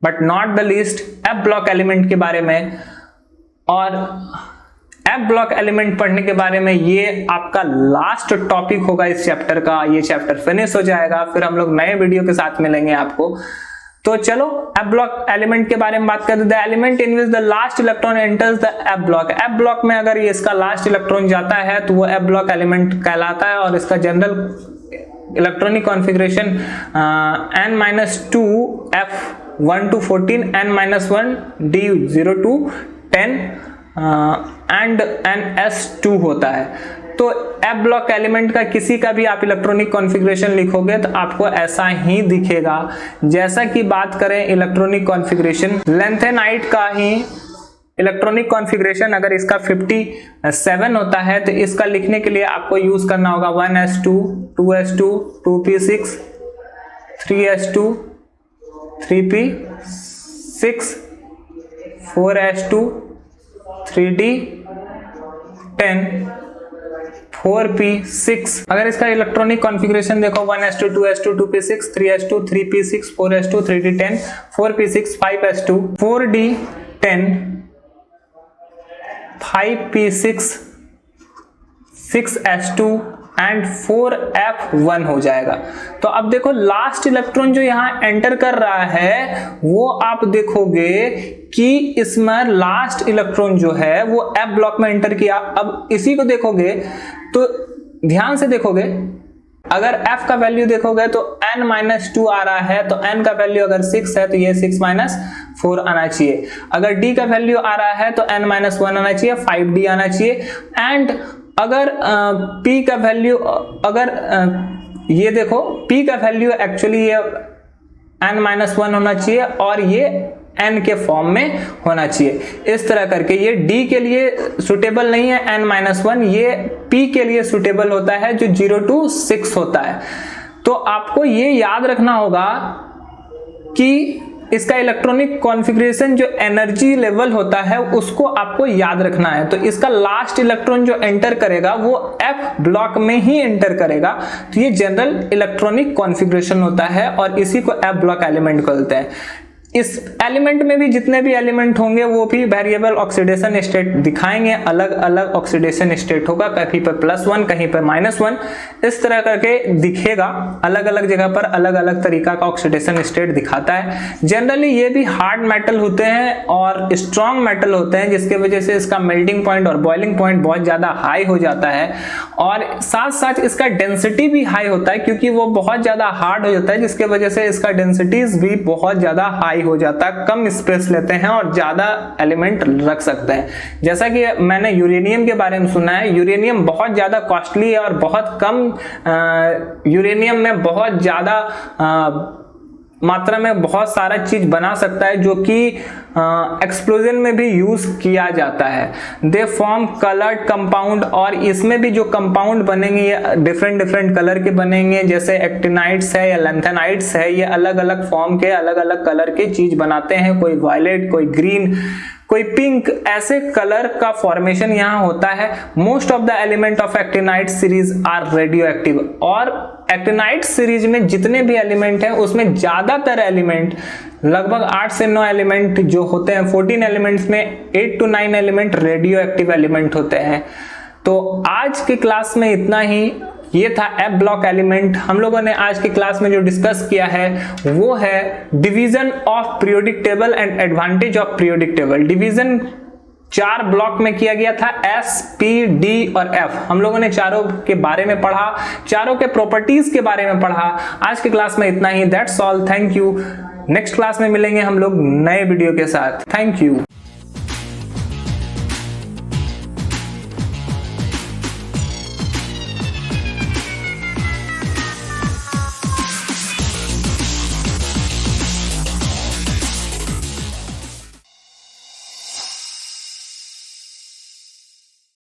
but not the least F block element के बारे में। और एफ ब्लॉक एलिमेंट पढ़ने के बारे में ये आपका लास्ट टॉपिक होगा इस चैप्टर का। ये चैप्टर फिनिश हो जाएगा, फिर हम लोग नए वीडियो के साथ मिलेंगे आपको। तो चलो एफ ब्लॉक एलिमेंट के बारे में बात करते हैं। The element in which the last electron enters the F block. F block में अगर ये इसका लास्ट इलेक्ट्रॉन जाता है तो वो एफ ब्लॉक एलिमेंट कहलाता है। और इसका general electronic configuration n-2 F1 to 14, n-1 D0 to 10 and NS2 होता है। तो एफ ब्लॉक एलिमेंट का किसी का भी आप इलेक्ट्रॉनिक कॉन्फ़िगरेशन लिखोगे तो आपको ऐसा ही दिखेगा। जैसा कि बात करें इलेक्ट्रॉनिक कॉन्फ़िगरेशन, लैंथेनाइट का ही इलेक्ट्रॉनिक कॉन्फ़िगरेशन अगर इसका 57 होता है तो इसका लिखने के लिए आपको यूज करना होगा 1s2 2s2 2p6 3s2 3p6 4s2 3d10 4p6। अगर इसका इलेक्ट्रॉनिक कॉन्फ़िगरेशन देखो 1s2 2s2 2p6 3s2 3p6 4s2 3d10 4p6 5s2 4d10 5p6 6s2 and 4f1 हो जाएगा। तो अब देखो लास्ट इलेक्ट्रॉन जो यहाँ एंटर कर रहा है वो आप देखोगे कि इसमें लास्ट इलेक्ट्रॉन जो है वो f ब्लॉक में एंटर किया। अब इसी को देखोगे तो ध्यान से देखोगे, अगर f का वैल्यू देखोगे तो n-2 आ रहा है, तो n का वैल्यू अगर 6 है तो ये 6-4 आना चाहिए। अगर d का वैल्यू आ रहा है तो n-1 आना चाहिए, 5d आना चाहिए। एंड अगर p का वैल्यू अगर ये देखो p का वैल्यू एक्चुअली ये n-1 होना चाहिए और ये n के फॉर्म में होना चाहिए। इस तरह करके ये d के लिए सुटेबल नहीं है n-1, ये p के लिए सुटेबल होता है जो 0 to 6 होता है। तो आपको ये याद रखना होगा कि इसका इलेक्ट्रॉनिक कॉन्फ़िगरेशन जो एनर्जी लेवल होता है उसको आपको याद रखना है। तो इसका लास्ट इलेक्ट्रॉन जो एंटर करेगा वो एफ ब्लॉक में ही एंटर करेगा। तो ये जनरल इलेक्ट्रॉनिक कॉन्फ़िगरेशन होता है और इसी को एफ ब्लॉक एलिमेंट कहते हैं। इस एलिमेंट में भी जितने भी एलिमेंट होंगे वो भी वेरिएबल ऑक्सीडेशन स्टेट दिखाएंगे, अलग अलग ऑक्सीडेशन स्टेट होगा, कहीं पर +1 कहीं पर -1, इस तरह करके दिखेगा। अलग अलग जगह पर अलग अलग तरीका का ऑक्सीडेशन स्टेट दिखाता है। जनरली ये भी हार्ड मेटल होते हैं और स्ट्रॉन्ग मेटल होते हैं, जिसके वजह से इसका मेल्टिंग पॉइंट और बॉइलिंग पॉइंट बहुत ज्यादा हाई हो जाता है और साथ साथ इसका डेंसिटी भी हाई होता है क्योंकि वो बहुत ज्यादा हार्ड हो जाता है, जिसके वजह से इसका डेंसिटीज भी बहुत ज्यादा हाई हो जाता है, कम स्पेस लेते हैं और ज्यादा एलिमेंट रख सकते हैं। जैसा कि मैंने यूरेनियम के बारे में सुना है, यूरेनियम बहुत ज्यादा कॉस्टली है और बहुत कम यूरेनियम में बहुत ज्यादा मात्रा में बहुत सारा चीज बना सकता है जो कि एक्सप्लोजन में भी यूज किया जाता है। दे फॉर्म कलर्ड कंपाउंड, और इसमें भी जो कंपाउंड बनेंगे ये डिफरेंट डिफरेंट कलर के बनेंगे, जैसे एक्टिनाइट्स है या लैंथेनाइट्स है, ये अलग अलग फॉर्म के अलग अलग कलर के चीज बनाते हैं, कोई वायलेट, कोई ग्रीन, कोई पिंक, ऐसे कलर का फॉर्मेशन यहाँ होता है। Most of the element of actinide series are radioactive, और एक्टिनाइट सीरीज में जितने भी एलिमेंट हैं उसमें ज्यादातर एलिमेंट, लगभग 8 से 9 एलिमेंट जो होते हैं, 14 एलिमेंट्स में 8 to 9 element radio active element होते हैं। तो आज की क्लास में इतना ही। ये था एफ ब्लॉक एलिमेंट। हम लोगों ने आज की क्लास में जो डिस्कस किया है वो है division of periodic table and advantage of periodic table. Division 4 block में किया गया था, एस, पी, डी और एफ। हम लोगों ने चारों के बारे में पढ़ा, चारों के प्रॉपर्टीज के बारे में पढ़ा। आज की क्लास में इतना ही। That's all, thank you. Next class में मिलेंगे हम लोग नए वीडियो के साथ। Thank you.